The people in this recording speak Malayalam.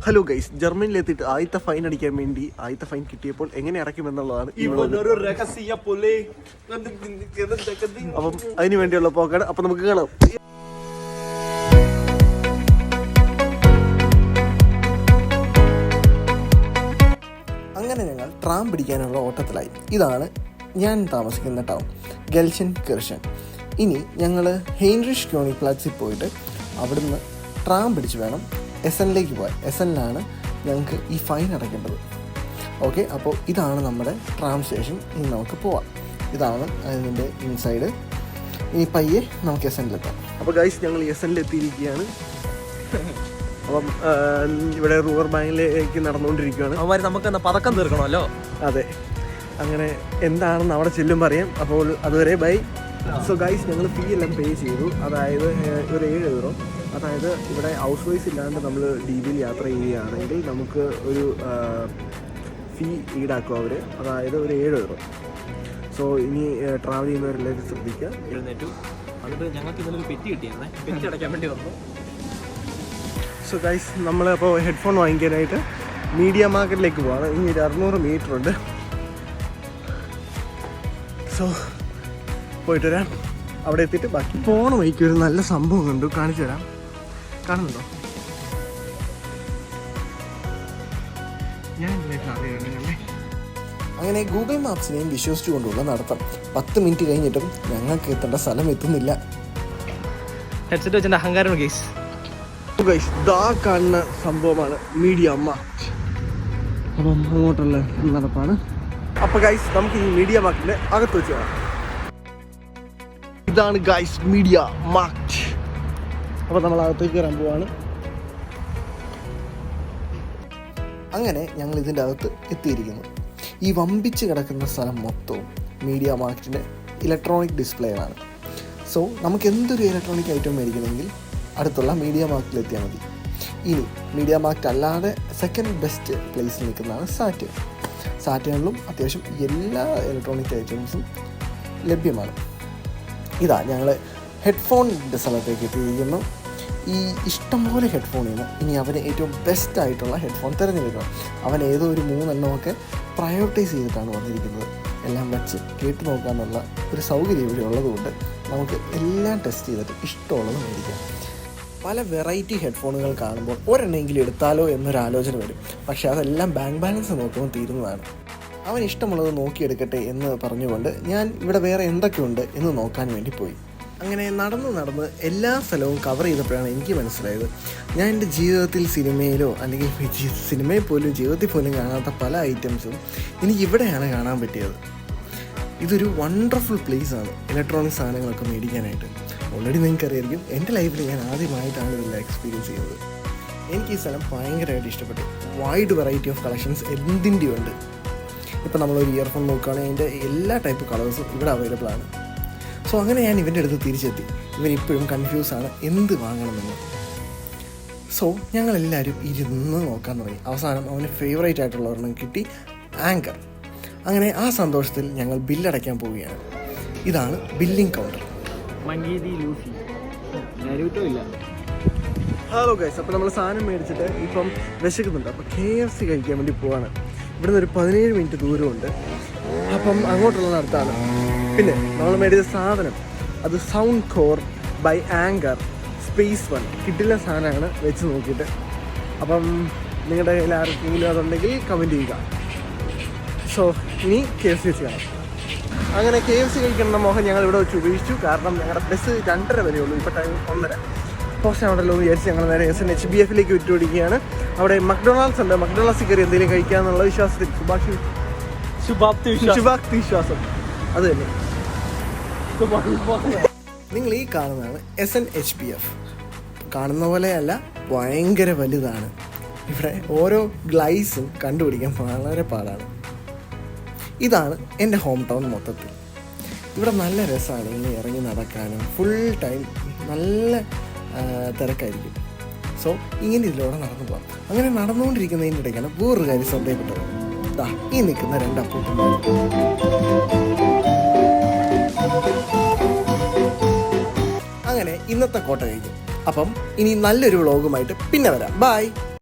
ഹലോ ഗൈസ്, ജർമ്മനിയിലെത്തിയിട്ട് ആദ്യത്തെ ഫൈൻ അടിക്കാൻ വേണ്ടി ആദ്യത്തെ ഫൈൻ കിട്ടിയപ്പോൾ എങ്ങനെ അടയ്ക്കുമെന്നുള്ളതാണ് അപ്പം അതിന് വേണ്ടിയുള്ള പോക്കാണ്. അപ്പം നമുക്ക് കാണാം. അങ്ങനെ ഞങ്ങൾ ട്രാം പിടിക്കാനുള്ള ഓട്ടത്തിലായി. ഇതാണ് ഞാൻ താമസിക്കുന്ന ടൗൺ, ഗെൽഷൻ കിർഷൻ. ഇനി ഞങ്ങൾ ഹെയിൻറിഷ് ക്യോണിഗ്പ്ലാറ്റ്സിൽ പോയിട്ട് അവിടുന്ന് ട്രാം പിടിച്ച് വേണം എസനിലേക്ക് പോകാൻ. എസനിലാണ് ഞങ്ങൾക്ക് ഈ ഫൈൻ അടയ്ക്കേണ്ടത്. ഓക്കെ, അപ്പോൾ ഇതാണ് നമ്മുടെ ട്രാം സ്റ്റേഷൻ. ഇനി നമുക്ക് പോവാം. ഇതാണ് അതിൻ്റെ ഇൻസൈഡ്. ഇനി പയ്യെ നമുക്ക് എസനിലെത്താം. അപ്പോൾ ഗൈസ്, ഞങ്ങൾ എസനിലെത്തിയിരിക്കുകയാണ്. അപ്പം ഇവിടെ റൂറൽ ബാങ്കിലേക്ക് നടന്നുകൊണ്ടിരിക്കുകയാണ്. അവന്മാർ നമുക്ക് പതക്കം തീർക്കണമല്ലോ. അതെ, അങ്ങനെ എന്താണെന്ന് അവിടെ ചെല്ലും പറയാം. അപ്പോൾ അതുവരെ ബൈ. സോ ഗൈസ്, ഞങ്ങൾ ഫീ എല്ലാം പേ ചെയ്തു. അതായത് ഒരു €7. അതായത് ഇവിടെ ഹൗസ് വൈസ് ഇല്ലാണ്ട് നമ്മൾ DBയിൽ യാത്ര ചെയ്യുകയാണെങ്കിൽ നമുക്ക് ഒരു ഫീ ഈടാക്കും അവർ. അതായത് ഒരു €7. സോ ഇനി ട്രാവൽ ചെയ്യുന്നവരെല്ലാവരും ശ്രദ്ധിക്കുക. എഴുന്നേറ്റു. എന്നിട്ട് ഞങ്ങൾക്ക് ഇന്നലെ ഒരു പെറ്റി കിട്ടിയായിരുന്നേ. പെറ്റി അടയ്ക്കാൻ വേണ്ടി വന്നു. സോ ഗൈസ്, നമ്മളിപ്പോൾ ഹെഡ്ഫോൺ വാങ്ങിക്കാനായിട്ട് മീഡിയ മാർക്കറ്റിലേക്ക് പോവാണ്. ഇനി ഒരു 600 മീറ്റർ ഉണ്ട്. സോ പോയിട്ട് വരാം. അവിടെ എത്തിയിട്ട് ബാക്കി പോണ വഴിക്ക് ഒരു നല്ല സംഭവം കണ്ടു, കാണിച്ചു തരാം. കാണുന്നുണ്ടോ? ഞാൻ അങ്ങനെ ഗൂഗിൾ മാപ്സിനെയും വിശ്വസിച്ചുകൊണ്ടുള്ള നടത്തം. 10 മിനിറ്റ് കഴിഞ്ഞിട്ടും ഞങ്ങൾക്ക് എത്തേണ്ട സ്ഥലം എത്തുന്നില്ല. ഹെഡ്സെറ്റ് വെച്ചിട്ട് അഹങ്കാരമാണ് ഗൈസ്. ഗൈസ്, ദാ കാണുന്ന സംഭവമാണ് മീഡിയ മാർക്കറ്റ്. അപ്പം അങ്ങോട്ടുള്ള നടപ്പാണ്. അപ്പോൾ ഗൈസ്, നമുക്ക് ഈ മീഡിയ മാർക്കറ്റിൻ്റെ അകത്ത് വെച്ച് കാണാം. ഇതാണ് ഗൈസ് മീഡിയ മാർക്കറ്റ്. അപ്പോൾ നമ്മൾ അകത്തേക്ക് കയറാൻ പോവാണ്. അങ്ങനെ ഞങ്ങൾ ഇതിൻ്റെ അകത്ത് എത്തിയിരിക്കുന്നു. ഈ വമ്പിച്ച് കിടക്കുന്ന സ്ഥലം മൊത്തവും മീഡിയ മാർക്കറ്റിൻ്റെ ഇലക്ട്രോണിക് ഡിസ്പ്ലേകളാണ്. സോ നമുക്ക് എന്തൊരു ഇലക്ട്രോണിക് ഐറ്റം മേടിക്കണമെങ്കിൽ അടുത്തുള്ള മീഡിയ മാർക്കറ്റിൽ എത്തിയാൽ മതി. ഇനി മീഡിയ മാർക്കറ്റ് അല്ലാതെ സെക്കൻഡ് ബെസ്റ്റ് പ്ലേസിൽ നിൽക്കുന്നതാണ് സാറ്റ്. സാറ്റുകളിലും അത്യാവശ്യം എല്ലാ ഇലക്ട്രോണിക് ഐറ്റംസും ലഭ്യമാണ്. ഇതാ ഞങ്ങൾ ഹെഡ്ഫോണിൻ്റെ സ്ഥലത്തേക്ക് എത്തിയിരിക്കുന്നു. ഈ ഇഷ്ടംപോലെ ഹെഡ്ഫോണിൽ നിന്ന് ഇനി അവന് ഏറ്റവും ബെസ്റ്റായിട്ടുള്ള ഹെഡ്ഫോൺ തിരഞ്ഞെടുക്കണം. അവൻ ഏതോ ഒരു 3 എണ്ണമൊക്കെ പ്രയോറിറ്റൈസ് ചെയ്തിട്ടാണ് വന്നിരിക്കുന്നത്. എല്ലാം വെച്ച് കേട്ട് നോക്കാമെന്നുള്ള ഒരു സൗകര്യം ഇവിടെ ഉള്ളതുകൊണ്ട് നമുക്ക് എല്ലാം ടെസ്റ്റ് ചെയ്തിട്ട് ഇഷ്ടമുള്ളത് മേടിക്കാം. പല വെറൈറ്റി ഹെഡ്ഫോണുകൾ കാണുമ്പോൾ ഒരെണ്ണമെങ്കിലും എടുത്താലോ എന്നൊരാലോചന വരും. പക്ഷേ അതെല്ലാം ബാങ്ക് ബാലൻസ് നോക്കുമ്പോൾ തീരുന്നതാണ്. അവൻ ഇഷ്ടമുള്ളത് നോക്കിയെടുക്കട്ടെ എന്ന് പറഞ്ഞുകൊണ്ട് ഞാൻ ഇവിടെ വേറെ എന്തൊക്കെയുണ്ട് എന്ന് നോക്കാൻ വേണ്ടി പോയി. അങ്ങനെ നടന്ന് എല്ലാ സ്ഥലവും കവർ ചെയ്തപ്പോഴാണ് എനിക്ക് മനസ്സിലായത്, ഞാൻ എൻ്റെ ജീവിതത്തിൽ സിനിമയിലോ അല്ലെങ്കിൽ സിനിമയിൽ പോലും ജീവിതത്തിൽ പോലും കാണാത്ത പല ഐറ്റംസും എനിക്ക് ഇവിടെയാണ് കാണാൻ പറ്റിയത്. ഇതൊരു വണ്ടർഫുൾ പ്ലേസാണ് ഇലക്ട്രോണിക് സാധനങ്ങളൊക്കെ മേടിക്കാനായിട്ട്. ഓൾറെഡി നിങ്ങൾക്കറിയായിരിക്കും, എൻ്റെ ലൈഫിൽ ഞാൻ ആദ്യമായിട്ടാണ് ഇതെല്ലാം എക്സ്പീരിയൻസ് ചെയ്യുന്നത്. എനിക്ക് ഈ സ്ഥലം ഭയങ്കരമായിട്ട് ഇഷ്ടപ്പെട്ടു. വൈഡ് വെറൈറ്റി ഓഫ് കളക്ഷൻസ് എന്തിൻ്റെ ഉണ്ട്. ഇപ്പോൾ നമ്മളൊരു ഇയർഫോൺ നോക്കുകയാണെങ്കിൽ അതിൻ്റെ എല്ലാ ടൈപ്പ് കളേഴ്സും ഇവിടെ അവൈലബിൾ ആണ്. സോ അങ്ങനെ ഞാൻ ഇവൻ്റെ അടുത്ത് തിരിച്ചെത്തി. ഇവനിപ്പോഴും കൺഫ്യൂസാണ് എന്ത് വാങ്ങണമെന്ന്. സോ ഞങ്ങളെല്ലാവരും ഇരുന്ന് നോക്കാൻ തുടങ്ങി. അവസാനം അവന് ഫേവറേറ്റ് ആയിട്ടുള്ള ഒരെണ്ണം കിട്ടി, ആങ്കർ. അങ്ങനെ ആ സന്തോഷത്തിൽ ഞങ്ങൾ ബില്ലടയ്ക്കാൻ പോവുകയാണ്. ഇതാണ് ബില്ലിംഗ് കൗണ്ടർ. ഹലോ ഗൈസ്, അപ്പോൾ നമ്മൾ സാധനം മേടിച്ചിട്ട് ഇപ്പം വിശക്കുന്നുണ്ട്. അപ്പോൾ KFC കഴിക്കാൻ വേണ്ടി പോവാണ്. ഇവിടുന്ന് ഒരു 17 മിനിറ്റ് ദൂരമുണ്ട്. അപ്പം അങ്ങോട്ടുള്ള നടത്താണ്. പിന്നെ നമ്മൾ മേടിച്ച സാധനം അത് Soundcore by Anker space 1. കിട്ടില്ല സാധനമാണ്, വെച്ച് നോക്കിയിട്ട്. അപ്പം നിങ്ങളുടെ കയ്യിൽ ആർക്കെങ്കിലും അതുണ്ടെങ്കിൽ കമൻറ്റ് ചെയ്യുക. സോ ഇനി KFC വെച്ച് കാണാം. അങ്ങനെ KFC കഴിക്കണമെന്ന മോഹം ഞങ്ങൾ ഇവിടെ വെച്ച് ഉപയോഗിച്ചു. കാരണം ഞങ്ങളുടെ ബസ് 2:30 വരെയുള്ളൂ. ഇപ്പോൾ ടൈം 1:30. പോസ്റ്റ് ആവണ്ടല്ലോ എന്ന് വിചാരിച്ച് ഞങ്ങൾ നേരെ SNHBFലേക്ക് വിട്ടുപിടിക്കുകയാണ്. അവിടെ മക്ഡൊണാൾഡ്സ് ഉണ്ട്. മക്ഡൊണാൾഡ്സിൽ കയറി എന്തെങ്കിലും കഴിക്കാമെന്നുള്ള വിശ്വാസത്തിൽ ശുഭാപ്തി വിശ്വാസം അത് തന്നെ. നിങ്ങൾ ഈ കാണുന്നതാണ് SNHBF. കാണുന്ന പോലെയല്ല, ഭയങ്കര വലുതാണ്. ഇവിടെ ഓരോ ഗ്ലൈസും കണ്ടുപിടിക്കാൻ വളരെ പാടാണ്. ഇതാണ് എൻ്റെ ഹോം ടൗൺ മൊത്തത്തിൽ. ഇവിടെ നല്ല രസമാണ് ഇങ്ങനെ ഇറങ്ങി നടക്കാനും. ഫുൾ ടൈം നല്ല തിരക്കായിരിക്കും. സോ ഇങ്ങനെ ഇതിലൂടെ നടന്നു പോകാം. അങ്ങനെ നടന്നുകൊണ്ടിരിക്കുന്നതിൻ്റെ ഇടയ്ക്കാണ് വേറൊരു കാര്യം ശ്രദ്ധയിൽപ്പെട്ടത്. ഈ നിൽക്കുന്ന 2 അപ്പൂപ്പന്മാർ. അങ്ങനെ ഇന്നത്തെ കോട്ട കഴിഞ്ഞു. അപ്പം ഇനി നല്ലൊരു വ്ളോഗുമായിട്ട് പിന്നെ വരാം. ബൈ.